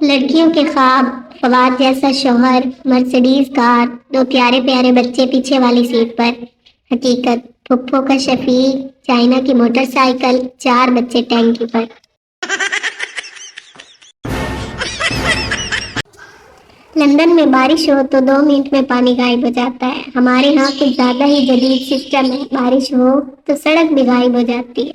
لڑکیوں کے خواب، فواد جیسا شوہر، مرسڈیز کار، دو پیارے پیارے بچے پیچھے والی سیٹ پر۔ حقیقت، پھپھو کا شفیق، چائنا کی موٹر سائیکل، 4 بچے ٹینکی پر۔ لندن میں بارش ہو تو 2 منٹ میں پانی غائب ہو جاتا ہے۔ ہمارے ہاں کچھ زیادہ ہی جدید سسٹم ہے، بارش ہو تو سڑک بھی غائب ہو جاتی ہے۔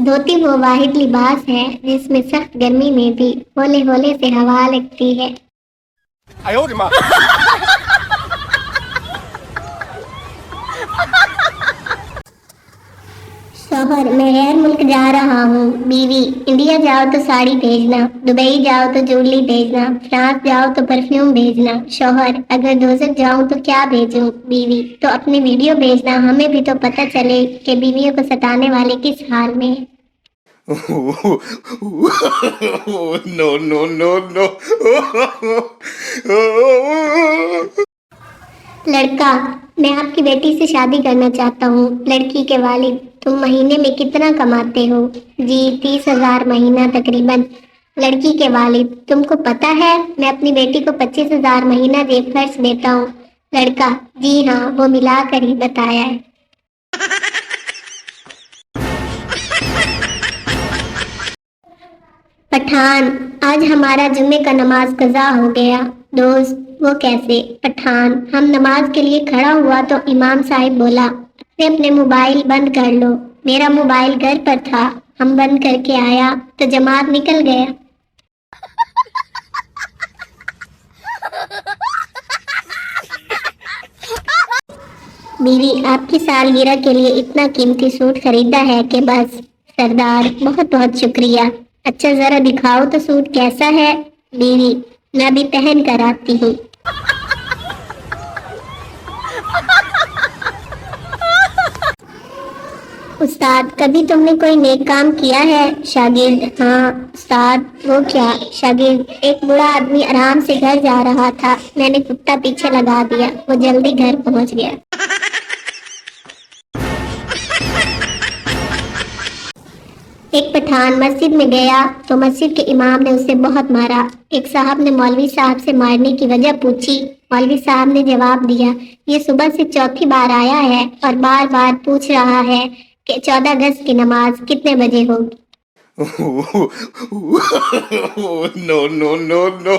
دھوتی وہ واحد لباس ہے جس میں سخت گرمی میں بھی ہولے ہولے سے ہوا لگتی ہے۔ شوہر، میں غیر ملک جا رہا ہوں۔ بیوی، انڈیا جاؤ تو ساڑی بھیجنا، دبئی جاؤ تو جولی بھیجنا، فرانس جاؤ تو پرفیوم بھیجنا۔ شوہر، اگر دوزخ جاؤں تو کیا بھیجوں؟ بیوی، تو اپنی ویڈیو بھیجنا، ہمیں بھی تو پتہ چلے کہ بیویوں کو ستانے والے کس حال میں ہیں۔ No, no, no, no. لڑکا، میں آپ کی بیٹی سے شادی کرنا چاہتا ہوں۔ لڑکی کے والد، تم مہینے میں کتنا کماتے ہو؟ جی 30,000 مہینہ تقریباً۔ لڑکی کے والد، تم کو پتہ ہے میں اپنی بیٹی کو 25,000 مہینہ جیب خرچ دیتا ہوں۔ لڑکا، جی ہاں، وہ ملا کر ہی بتایا ہے۔ پٹھان، آج ہمارا جمعے کا نماز قضا ہو گیا۔ دوست، وہ کیسے؟ پٹھان، ہم نماز کے لیے کھڑا ہوا تو امام صاحب بولا اپنے موبائل بند کر لو۔ میرا موبائل گھر پر تھا، ہم بند کر کے آیا تو جماعت نکل گیا۔ بیوی، آپ کی سالگرہ کے لیے اتنا قیمتی سوٹ خریدا ہے کہ بس۔ سردار، بہت بہت شکریہ۔ اچھا ذرا دکھاؤ تو سوٹ کیسا ہے؟ بیوی، میں ابھی پہن کر آتی ہوں۔ استاد، کبھی تم نے کوئی نیک کام کیا ہے؟ شاگرد، ہاں استاد۔ وہ کیا؟ شاگرد، ایک بوڑھا آدمی آرام سے گھر جا رہا تھا، میں نے کتا پیچھے لگا دیا، وہ جلدی گھر پہنچ گیا۔ ایک پٹھان مسجد میں گیا تو مسجد کے امام نے اسے بہت مارا۔ ایک صاحب نے مولوی صاحب سے مارنے کی وجہ پوچھی۔ مولوی صاحب نے جواب دیا، یہ صبح سے چوتھی بار آیا ہے اور بار بار پوچھ رہا ہے کہ 14 اگست کی نماز کتنے بجے ہوگی؟ No, no, no, no.